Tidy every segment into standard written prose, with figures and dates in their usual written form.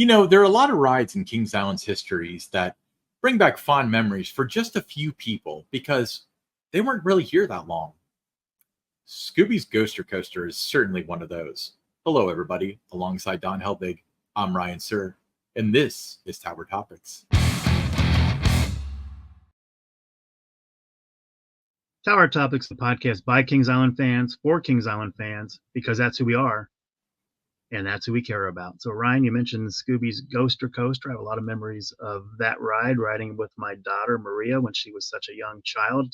There are a lot of rides in Kings Island's histories that bring back fond memories for just a few people because they weren't really here that long. Scooby's Ghoster Coaster is certainly one of those. Hello, everybody. Alongside Don Helbig, I'm Ryan Sir, and this is Tower Topics. Tower Topics, the podcast by Kings Island fans, for Kings Island fans, because that's who we are, and that's who we care about. So, Ryan, you mentioned Scooby's Ghoster Coaster. I have a lot of memories of that ride, riding with my daughter, Maria, when she was such a young child.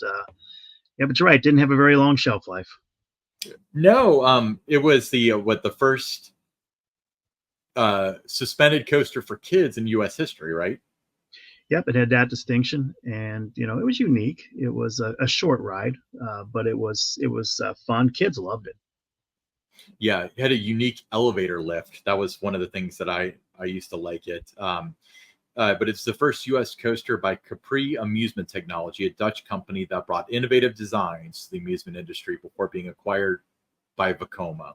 Yeah, but you're right, it didn't have a very long shelf life. No, it was the first suspended coaster for kids in U.S. history, right? Yep, it had that distinction, and it was unique. It was a short ride, but it was fun. Kids loved it. Yeah, it had a unique elevator lift. That was one of the things that I used to like it. But it's the first U.S. coaster by Capri Amusement Technology, a Dutch company that brought innovative designs to the amusement industry before being acquired by Vekoma.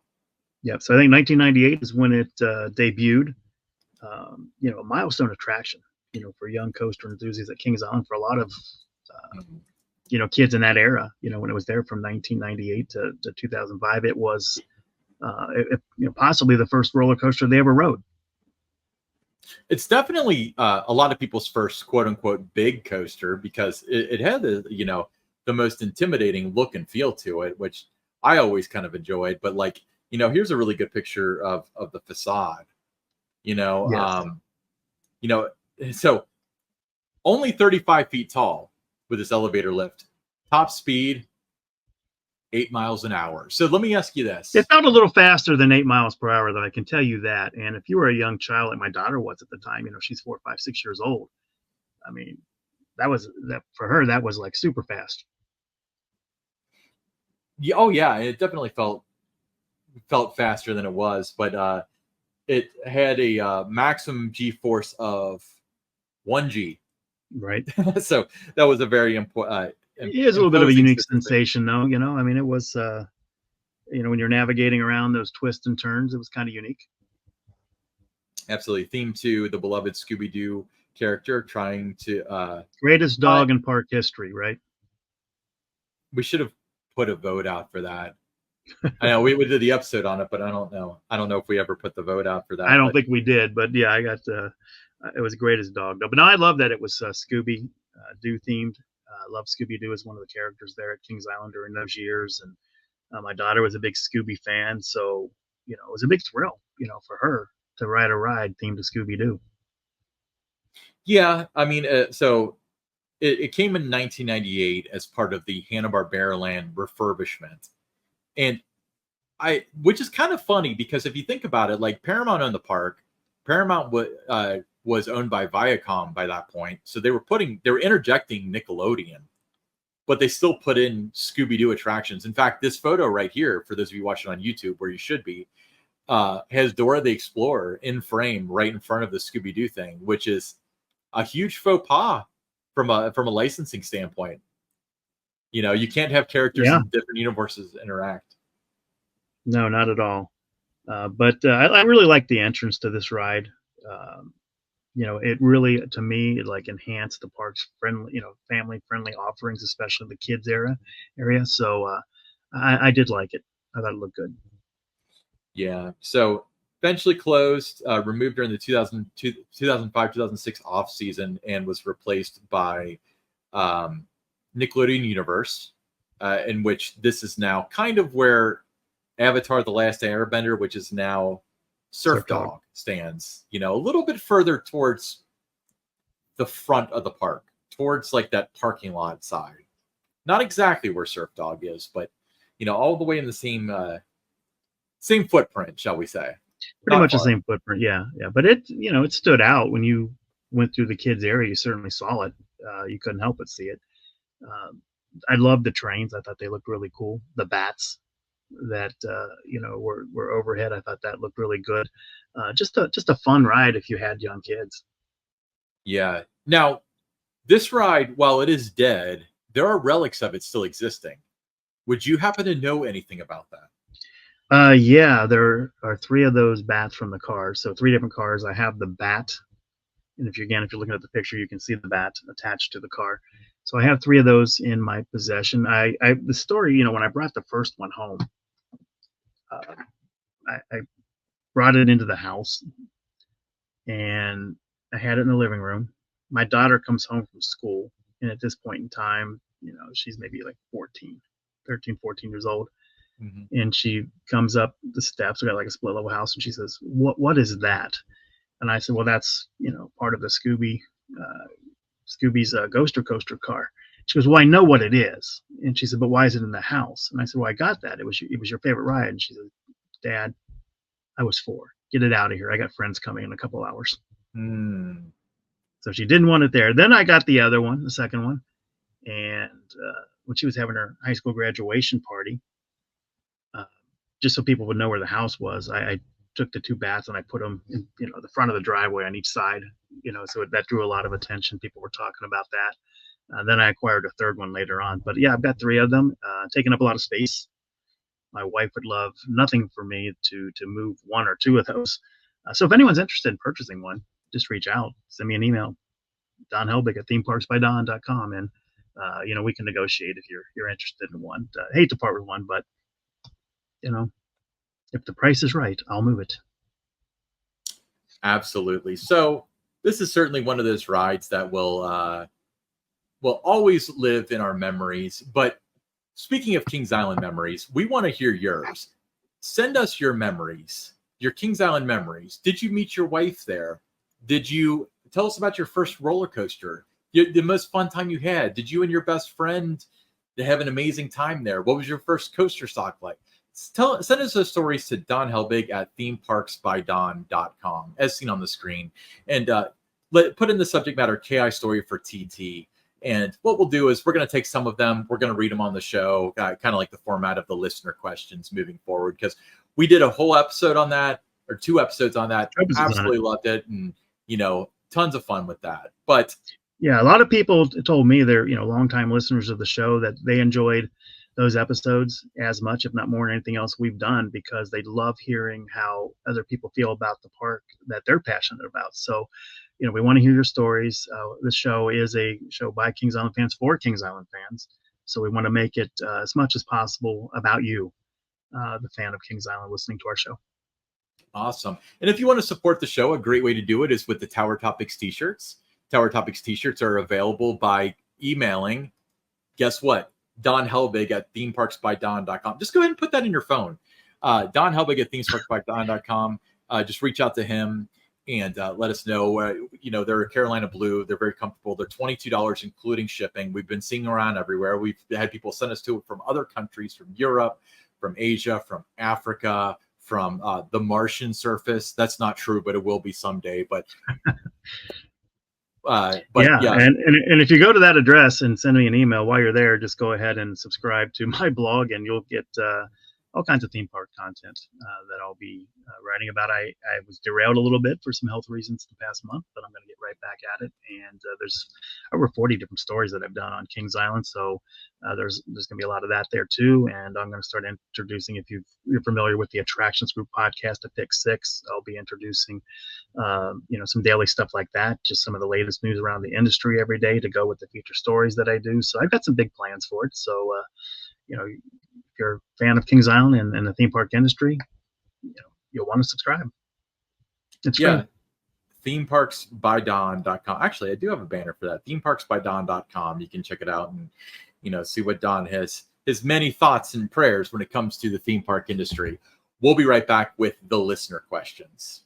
Yep. So I think 1998 is when it debuted. A milestone attraction. For young coaster enthusiasts at Kings Island, for a lot of, kids in that era, when it was there from 1998 to 2005, it was, possibly the first roller coaster they ever rode. It's definitely a lot of people's first quote unquote big coaster because it had the most intimidating look and feel to it, which I always kind of enjoyed. But here's a really good picture of the facade, Yes. So only 35 feet tall with this elevator lift, top speed 8 miles an hour. So let me ask you this. It felt a little faster than 8 miles per hour, though, I can tell you that. And if you were a young child like my daughter was at the time, she's 4, 5, 6 years old. I mean, that for her, that was like super fast. Yeah, oh yeah, it definitely felt faster than it was, but it had a maximum G-force of 1G. Right. So that was a very important. It is a little bit of a unique sensation, though. It was, when you're navigating around those twists and turns, it was kind of unique. Absolutely. Theme to the beloved Scooby-Doo character trying to... greatest dog in park history, right? We should have put a vote out for that. I know we did the episode on it, but I don't know if we ever put the vote out for that. I don't think we did, but yeah, I got it was greatest dog though. But no, I love that it was Scooby Doo themed. I love Scooby Doo as one of the characters there at Kings Island during those years, and my daughter was a big Scooby fan, so it was a big thrill, for her to ride a ride themed to Scooby Doo. Yeah, I mean, so it came in 1998 as part of the Hanna-Barbera Land refurbishment. And which is kind of funny because if you think about it, like Paramount owned the park, Paramount was owned by Viacom by that point. So they were interjecting Nickelodeon, but they still put in Scooby-Doo attractions. In fact, this photo right here, for those of you watching on YouTube, where you should be, has Dora the Explorer in frame right in front of the Scooby-Doo thing, which is a huge faux pas from a licensing standpoint. You can't have characters in different universes interact. No, not at all. But I really like the entrance to this ride. It really, to me, it enhanced the park's family-friendly offerings, especially the kids area. So I did like it. I thought it looked good. Yeah. So eventually closed, removed during the 2005-2006 off season, and was replaced by Nickelodeon Universe, in which this is now kind of where Avatar: The Last Airbender, which is now Surf Dog, stands. A little bit further towards the front of the park, towards that parking lot side. Not exactly where Surf Dog is, but all the way in the same footprint, shall we say? Pretty much the same footprint, yeah. But it stood out when you went through the kids area. You certainly saw it. You couldn't help but see it. I loved the trains. I thought they looked really cool. The bats that were overhead, I thought that looked really good. Just a fun ride if you had young kids. Yeah. Now, this ride, while it is dead, there are relics of it still existing. Would you happen to know anything about that? Yeah, there are three of those bats from the cars. So three different cars. I have the bat, and if you're looking at the picture, you can see the bat attached to the car. So I have three of those in my possession. The story, when I brought the first one home, uh, I brought it into the house and I had it in the living room. My daughter comes home from school, and at this point in time, she's maybe like 14, 13, 14 years old. Hmm. And she comes up the steps. We got like a split level house, and she says, "What is that?" And I said, "Well, that's part of the Scooby's Ghoster Coaster car." She goes, "Well, I know what it is." And she said, "But why is it in the house?" And I said, "Well, I got that. It was your favorite ride." And she said, "Dad, I was 4. Get it out of here. I got friends coming in a couple hours." Mm. So she didn't want it there. Then I got the other one, the second one, and when she was having her high school graduation party, uh, just so people would know where the house was, I took the two bats and I put them in, the front of the driveway on each side, so that drew a lot of attention. People were talking about that. Then I acquired a third one later on. But yeah, I've got three of them, taking up a lot of space. My wife would love nothing for me to move one or two of those. So if anyone's interested in purchasing one, just reach out, send me an email, Don Helbig at themeparksbydon.com, and we can negotiate if you're interested in one. Hate to part with one, but you know if the price is right, I'll move it. Absolutely. So this is certainly one of those rides that will always live in our memories. But speaking of Kings Island memories, we want to hear yours. Send us your memories, your Kings Island memories. Did you meet your wife there? Did you tell us about your first roller coaster? The most fun time you had? Did you and your best friend have an amazing time there? What was your first coaster stock like? Send us those stories to Don Helbig at themeparksbydon.com, as seen on the screen. And put in the subject matter KI story for TT. And what we'll do is we're going to take some of them. We're going to read them on the show, kind of like the format of the listener questions moving forward, because we did a whole episode on that, or 2 episodes on that. Absolutely loved it. And, tons of fun with that. But yeah, a lot of people told me they're, longtime listeners of the show that they enjoyed those episodes as much, if not more than anything else we've done, because they love hearing how other people feel about the park that they're passionate about. So, we want to hear your stories. This show is a show by Kings Island fans for Kings Island fans. So we want to make it as much as possible about you, the fan of Kings Island, listening to our show. Awesome. And if you want to support the show, a great way to do it is with the Tower Topics t-shirts. Tower Topics t-shirts are available by emailing, guess what? Don Helbig at themeparksbydon.com. Just go ahead and put that in your phone. Don Helbig at themeparksbydon.com. Just reach out to him and let us know. They're Carolina Blue. They're very comfortable. They're $22, including shipping. We've been seeing around everywhere. We've had people send us to it from other countries, from Europe, from Asia, from Africa, from the Martian surface. That's not true, but it will be someday. But yeah. And if you go to that address and send me an email while you're there, just go ahead and subscribe to my blog, and you'll get all kinds of theme park content that I'll be writing about. I was derailed a little bit for some health reasons the past month, but I'm going to get right back at it. And there's over 40 different stories that I've done on Kings Island, so there's going to be a lot of that there too. And I'm going to start introducing, if you're familiar with the Attractions Group podcast at Pick 6, I'll be introducing some daily stuff like that, just some of the latest news around the industry every day to go with the feature stories that I do. So I've got some big plans for it. So if you're a fan of Kings Island and the theme park industry, you'll want to subscribe. It's free. Themeparksbydon.com. Actually, I do have a banner for that. Themeparksbydon.com. You can check it out and see what Don has, his many thoughts and prayers when it comes to the theme park industry. We'll be right back with the listener questions.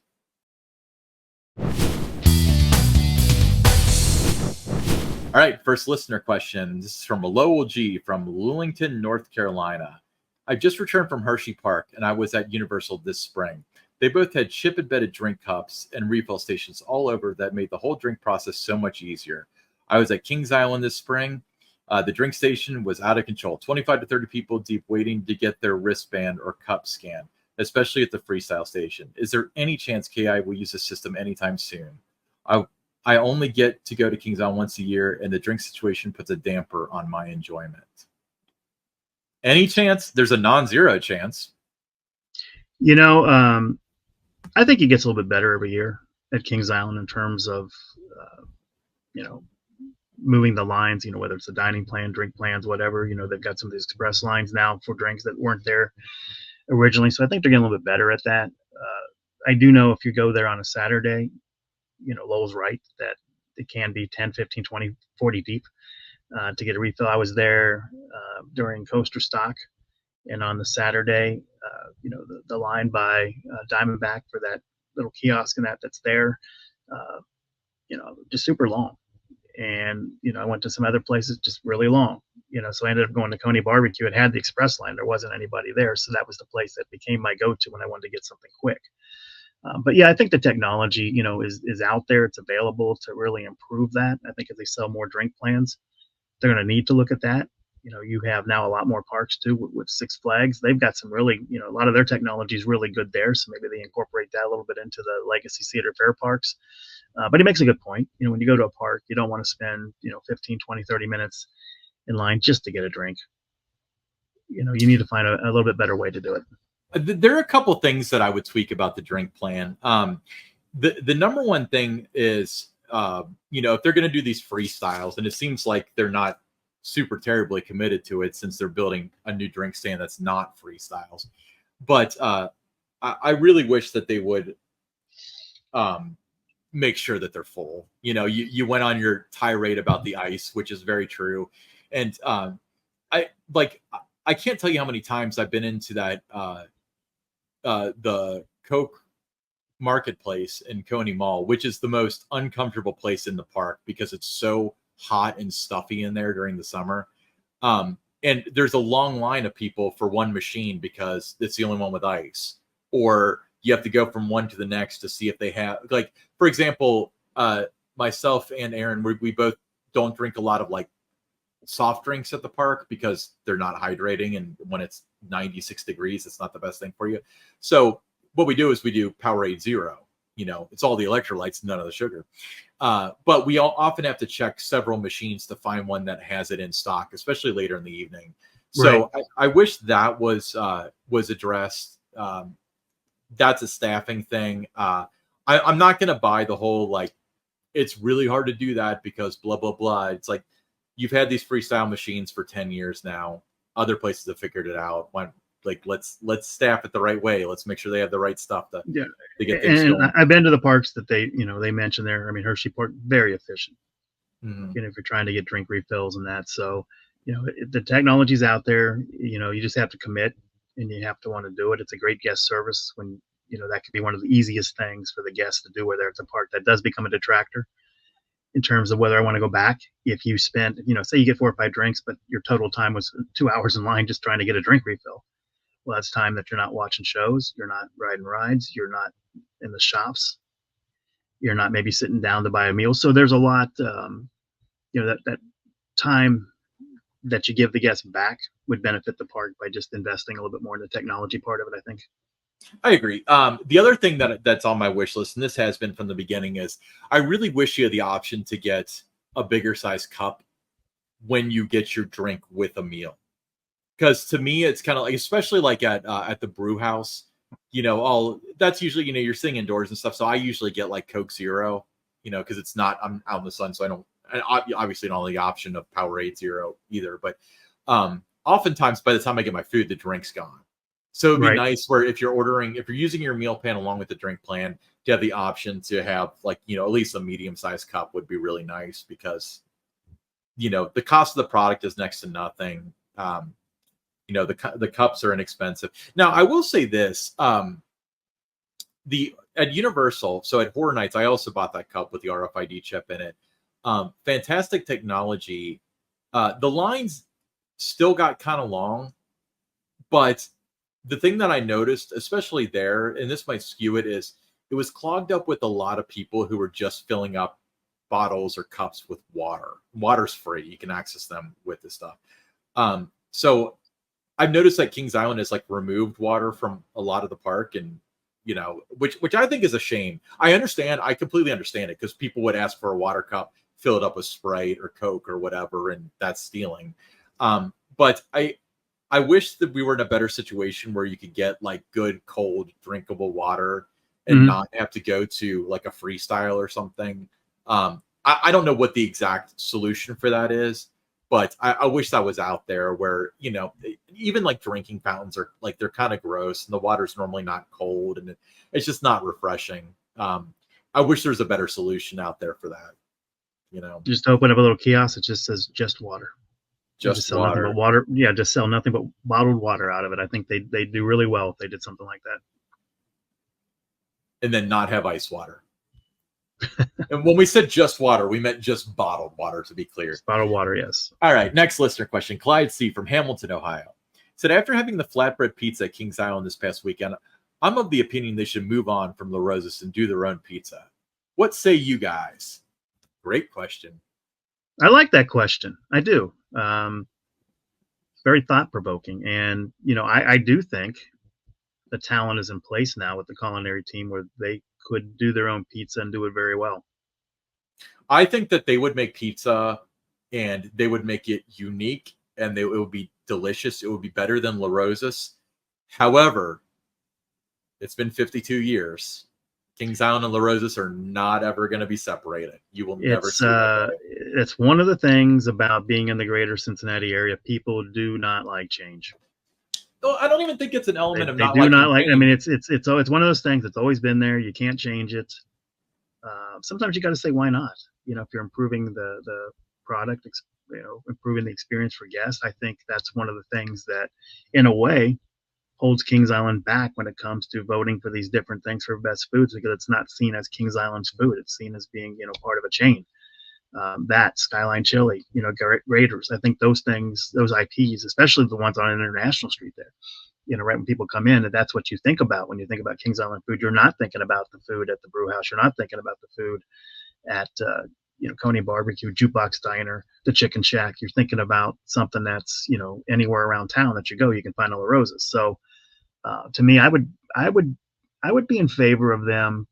All right, first listener question. This is from Lowell G. from Lewington, North Carolina. I've just returned from Hershey Park, and I was at Universal this spring. They both had chip-embedded drink cups and refill stations all over that made the whole drink process so much easier. I was at Kings Island this spring. The drink station was out of control. 25 to 30 people deep waiting to get their wristband or cup scanned, especially at the freestyle station. Is there any chance KI will use the system anytime soon? I only get to go to Kings Island once a year, and the drink situation puts a damper on my enjoyment. Any chance? There's a non-zero chance. You know, I think it gets a little bit better every year at Kings Island in terms of, uh, you know, moving the lines, whether it's the dining plan, drink plans, whatever. They've got some of these express lines now for drinks that weren't there originally. So I think they're getting a little bit better at that. I do know if you go there on a Saturday, Lowell's right that it can be 10, 15, 20, 40 deep to get a refill. I was there during coaster stock, and on the Saturday, the line by Diamondback for that little kiosk and that's there, uh, just super long. And I went to some other places just really long. So I ended up going to Coney Barbecue. It had the express line. There wasn't anybody there, so that was the place that became my go-to when I wanted to get something quick. But yeah, I think the technology, is out there. It's available to really improve that. I think if they sell more drink plans, they're going to need to look at that. You have now a lot more parks too with Six Flags. They've got some really, a lot of their technology is really good there. So maybe they incorporate that a little bit into the Legacy Theater Fair parks. But he makes a good point. When you go to a park, you don't want to spend, 15, 20, 30 minutes in line just to get a drink. You need to find a little bit better way to do it. There are a couple things that I would tweak about the drink plan. The number one thing is, if they're going to do these freestyles, and it seems like they're not super terribly committed to it since they're building a new drink stand that's not freestyles. But I really wish that they would make sure that they're full. You went on your tirade about the ice, which is very true. And I can't tell you how many times I've been into that the Coke marketplace in Coney Mall, which is the most uncomfortable place in the park because it's so hot and stuffy in there during the summer. And there's a long line of people for one machine because it's the only one with ice, or you have to go from one to the next to see if they have, like, for example, myself and Aaron, we both don't drink a lot of like soft drinks at the park because they're not hydrating, and when it's 96 degrees it's not the best thing for you. So what we do is we do Powerade Zero. It's all the electrolytes, none of the sugar, but we often have to check several machines to find one that has it in stock, especially later in the evening. So right. I wish that was addressed. That's a staffing thing. I'm not going to buy the whole like it's really hard to do that because blah blah blah. It's like, you've had these freestyle machines for 10 years now. Other places have figured it out. Let's staff it the right way. Let's make sure they have the right stuff to get things going. I've been to the parks that they mentioned there. I mean, Hershey Park, very efficient. Mm-hmm. If you're trying to get drink refills and that. So, the technology's out there. You just have to commit and you have to want to do it. It's a great guest service when, that could be one of the easiest things for the guests to do where they're at the park. That does become a detractor in terms of whether I want to go back. If you spend, say you get 4 or 5 drinks, but your total time was 2 hours in line just trying to get a drink refill. Well, that's time that you're not watching shows, you're not riding rides, you're not in the shops, you're not maybe sitting down to buy a meal. So there's a lot, that time that you give the guests back would benefit the park by just investing a little bit more in the technology part of it, I think. I agree. The other thing that's on my wish list, and this has been from the beginning, is I really wish you had the option to get a bigger size cup when you get your drink with a meal. Because to me, it's kind of like, especially like at the brew house, that's usually, you're sitting indoors and stuff. So I usually get like Coke Zero, because it's not, I'm out in the sun. So I obviously don't have the option of Powerade Zero either. But oftentimes by the time I get my food, the drink's gone. So it'd be nice where if you're using your meal plan along with the drink plan, to have the option to have like, at least a medium-sized cup would be really nice because, the cost of the product is next to nothing. The cups are inexpensive. Now, I will say this, at Universal, so at Horror Nights, I also bought that cup with the RFID chip in it. Fantastic technology. The lines still got kind of long, but the thing that I noticed, especially there, and this might skew it, is it was clogged up with a lot of people who were just filling up bottles or cups with water. Water's free. You can access them with this stuff. So I've noticed that Kings Island has like removed water from a lot of the park, and which I think is a shame. I completely understand it because people would ask for a water cup, fill it up with Sprite or Coke or whatever, and that's stealing. But I wish that we were in a better situation where you could get like good, cold, drinkable water and Mhm. not have to go to like a freestyle or something. I don't know what the exact solution for that is, but I wish that was out there where, even like drinking fountains are like they're kind of gross and the water's normally not cold and it's just not refreshing. I wish there was a better solution out there for that, Just open up a little kiosk that just says just water. And just just sell nothing but water. water. Yeah, just sell nothing but bottled water out of it. I think they do really well if they did something like that. And then not have ice water. And when we said just water, we meant just bottled water, to be clear. Just bottled water, yes. All right, next listener question. Clyde C. from Hamilton, Ohio said, after having the flatbread pizza at Kings Island this past weekend, I'm of the opinion they should move on from La Rosa's and do their own pizza. What say you guys? Great question. I like that question. I do. Very thought provoking. And, I do think the talent is in place now with the culinary team where they could do their own pizza and do it very well. I think that they would make pizza and they would make it unique and it would be delicious. It would be better than La Rosa's. However, it's been 52 years. Kings Island and La Rosa's are not ever going to be separated. You will never see that. It's one of the things about being in the greater Cincinnati area. People do not like change. Oh, I don't even think it's an element of They not do liking not like. change. I mean, it's one of those things that's always been there. You can't change it. Sometimes you got to say why not. If you're improving the product, improving the experience for guests, I think that's one of the things that, in a way, holds Kings Island back when it comes to voting for these different things for best foods, because it's not seen as Kings Island's food. It's seen as being, part of a chain. That Skyline Chili, Raiders. I think those things, those IPs, especially the ones on International Street there, right when people come in, and that's what you think about when you think about Kings Island food. You're not thinking about the food at the brew house. You're not thinking about the food at, Coney Barbecue, Jukebox Diner, the Chicken Shack. You're thinking about something that's, anywhere around town that you go, you can find a La Rosa's. So to me, I would be in favor of them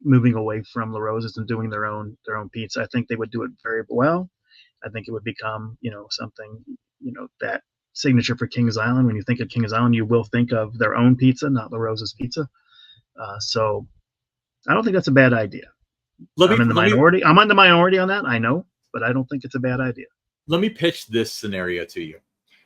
moving away from La Rosa's and doing their own pizza. I think they would do it very well. I think it would become, something, that signature for Kings Island. When you think of Kings Island, you will think of their own pizza, not La Rosa's pizza. So I don't think that's a bad idea. I'm in the minority. I'm on the minority on that, I know, but I don't think it's a bad idea. Let me pitch this scenario to you.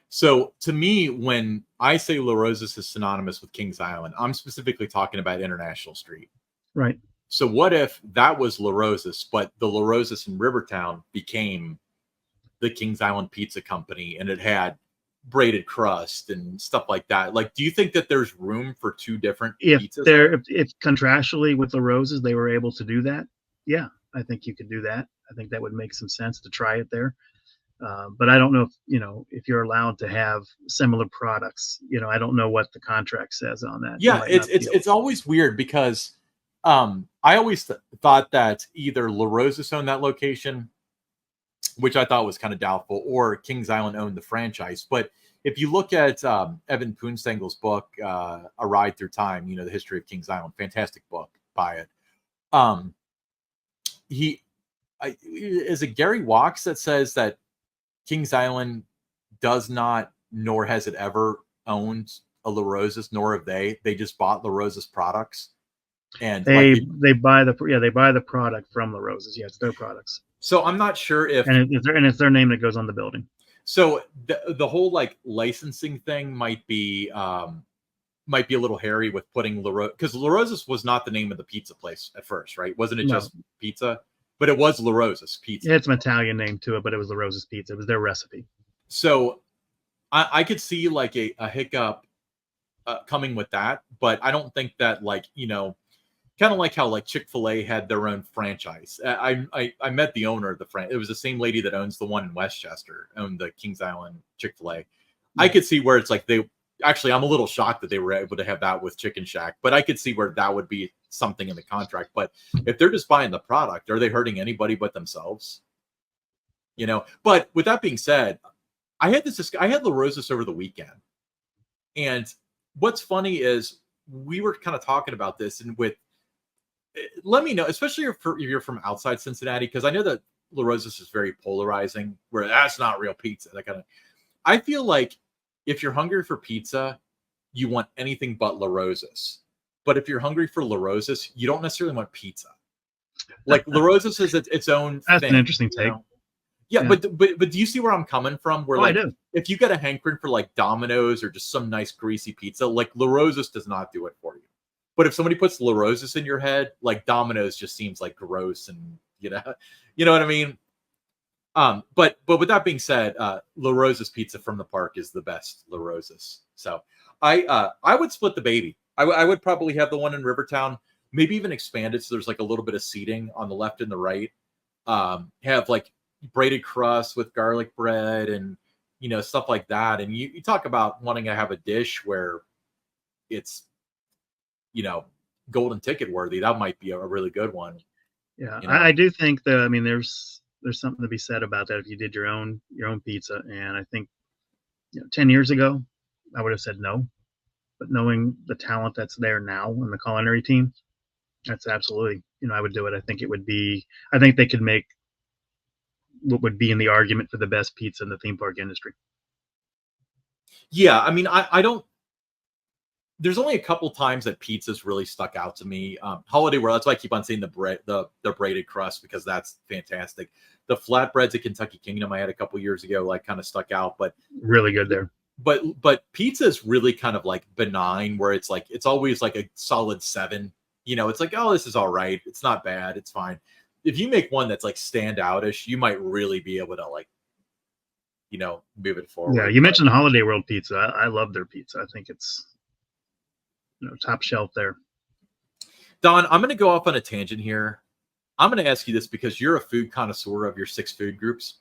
So to me, when I say La Rosa's is synonymous with Kings Island, I'm specifically talking about International Street. Right. So what if that was La Rosa's, but the La Rosa's in Rivertown became the Kings Island Pizza Company and it had braided crust and stuff like that? Like, do you think that there's room for two different pizzas? If contractually with La Rosa's they were able to do that, yeah, I think you could do that. I think that would make some sense to try it there. But I don't know if you're allowed to have similar products. I don't know what the contract says on that. Yeah, it's always weird because I always thought that either La Rosa's owned that location, which I thought was kind of doubtful, or Kings Island owned the franchise. But if you look at Evan Poonstengel's book, A Ride Through Time, the history of Kings Island, fantastic book, buy it. Is it Gary Walks that says that Kings Island does not, nor has it ever owned a La Rosa's, nor have they. They just bought La Rosa's products, and they buy the product from La Rosa's. Yeah, it's their products. So I'm not sure if it's their name that goes on the building. So the whole like licensing thing might be a little hairy with putting La Rosa, because La Rosa's was not the name of the pizza place at first, right? Wasn't it just pizza? But it was La Rosa's Pizza. Yeah, it's an Italian name to it, but it was La Rosa's Pizza. It was their recipe. So I could see like a hiccup coming with that, but I don't think that kind of like how like Chick-fil-A had their own franchise. I met the owner of the franchise. It was the same lady that owns the one in Westchester, owned the Kings Island Chick-fil-A. Yeah. I could see where it's like I'm a little shocked that they were able to have that with Chicken Shack, but I could see where that would be something in the contract. But if they're just buying the product, are they hurting anybody but themselves? But with that being said, I had La Rosa's over the weekend. And what's funny is we were kind of talking about this, and let me know, especially if you're from outside Cincinnati, because I know that La Rosa's is very polarizing, where that's not real pizza. That kind of, I feel like if you're hungry for pizza, you want anything but La Rosa's. But if you're hungry for La Rosa's, you don't necessarily want pizza. Like La Rosa's is its own That's an thing, interesting take. Yeah, Yeah. but do you see where I'm coming from? Where Oh, I like do. if you get a hankering for like Domino's or just some nice greasy pizza, like La Rosa's does not do it for you. But if somebody puts La Rosa's in your head, like Domino's just seems like gross and you know what I mean? But with that being said, La Rosa's pizza from the park is the best La Rosa's. So I would split the baby. I would probably have the one in Rivertown, maybe even expand it so there's like a little bit of seating on the left and the right. Have like braided crust with garlic bread and stuff like that. And you talk about wanting to have a dish where it's golden ticket worthy. That might be a really good one. Yeah, You know, I do think that. I mean, there's something to be said about that if you did your own pizza. And I think 10 years ago, I would have said no. But knowing the talent that's there now in the culinary team, that's absolutely, I would do it. I think it would be. I think they could make what would be in the argument for the best pizza in the theme park industry. yeah. I mean, I don't. There's only a couple times that pizza's really stuck out to me. Holiday World. That's why I keep on saying the braided crust because that's fantastic. The flatbreads at Kentucky Kingdom I had a couple years ago like kind of stuck out, but Really good there. but pizza is really kind of like benign where it's like it's always like a solid 7. It's like, oh, this is all right, it's not bad, it's fine. If you make one that's like standoutish, you might really be able to like move it Yeah, forward. you But mentioned Holiday World Pizza. I love their pizza. I think it's top shelf there. Don, I'm going to go off on a tangent here. I'm going to ask you this because you're a food connoisseur of your 6 food groups,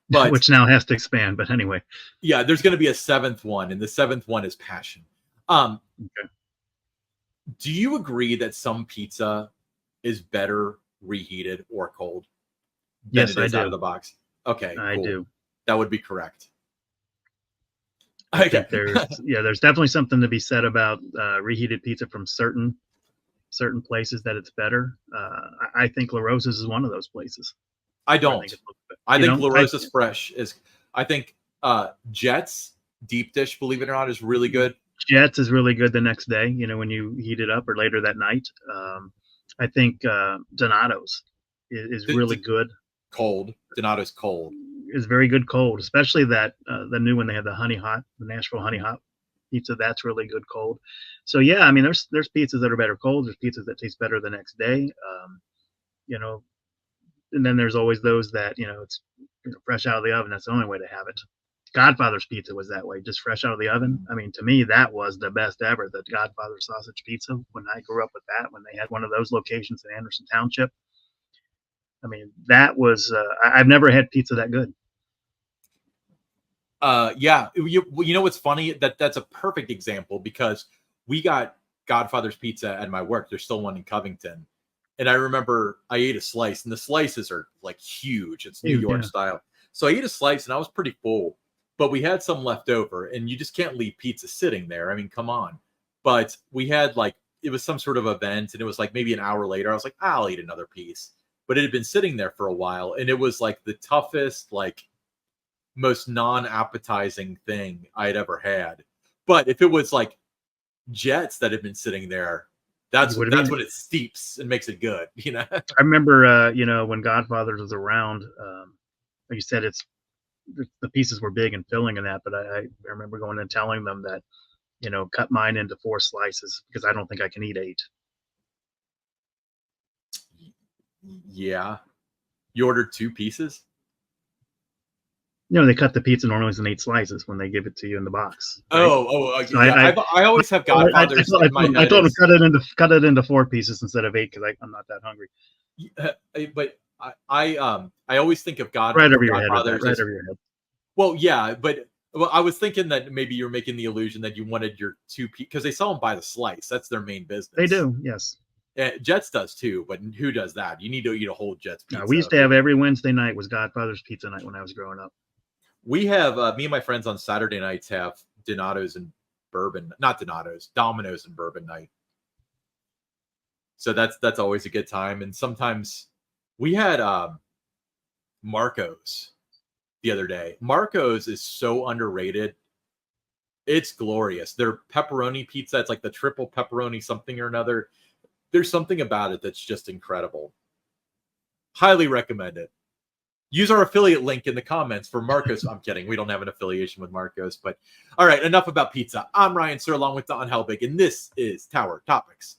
but Which now has to expand. But anyway, yeah, there's going to be a 7th one, and the 7th one is passion. okay. Do you agree that some pizza is better reheated or cold than Yes, it I is out of do. the box? Okay, I cool. do. That would be correct. I Okay. think there's definitely something to be said about reheated pizza from certain places that it's better. I think La Rosa's is one of those places I where I think don't. it's I you think don't. La Rosa's fresh is. I think Jet's deep dish, believe it or not, is really good. Jets is really good the next day. When you heat it up or later that night. I think Donato's is D- really d- good. Cold. Donato's cold. Is very good cold, especially that the new one they have the Nashville honey hot pizza. That's really good cold. So yeah, I mean, there's pizzas that are better cold. There's pizzas that taste better the next day. You know, and then there's always those that it's fresh out of the oven. That's the only way to have it. Godfather's pizza was that way, just fresh out of the oven. I mean, to me, that was the best ever. The Godfather sausage pizza. When I grew up with that, when they had one of those locations in Anderson Township, I mean, that was. I've never had pizza that good. Yeah. You know what's funny? That's a perfect example because we got Godfather's pizza at my work. There's still one in Covington. And I remember I ate a slice, and the slices are like huge. It's New Huge, York yeah. style. So I ate a slice and I was pretty full, but we had some left over, and you just can't leave pizza sitting there. I mean, come on. But we had like, it was some sort of event, and it was like maybe an hour later. I was like, I'll eat another piece. But it had been sitting there for a while, and it was like the toughest, like most non-appetizing thing I'd ever had. But if it was like Jets that had been sitting there, You would have that's been. when it steeps and makes it good, I remember, when Godfathers was around. Like you said, the pieces were big and filling in that, but I remember going and telling them that cut mine into 4 slices because I don't think I can eat 8. Yeah. You ordered 2 pieces? They cut the pizza normally in 8 slices when they give it to you in the box, right? So Yeah. I always have Godfathers in my I head told them as, cut it into 4 pieces instead of 8 because I'm not that hungry. but I always think of Right over your head with that. Godfathers Right as, over your head. well, yeah, but I was thinking that maybe you're making the illusion that you wanted your 2 because they sell them by the slice. That's their main They business. do, yes. Jets does too, but who does that? You need to eat a whole Jets We pizza. used to have every Wednesday night was Godfather's pizza night when I was growing up. We have me and my friends on Saturday nights have Donato's and bourbon, not Donato's, Domino's and bourbon night. So that's always a good time. And sometimes we had Marco's the other day. Marco's is so underrated. It's glorious. Their pepperoni pizza, it's like the triple pepperoni something or another. There's something about it that's just incredible. Highly recommend it. Use our affiliate link in the comments for Marcos. I'm kidding. We don't have an affiliation with Marcos. But all right, enough about pizza. I'm Ryan Sir along with Don Helbig, and this is Tower Topics.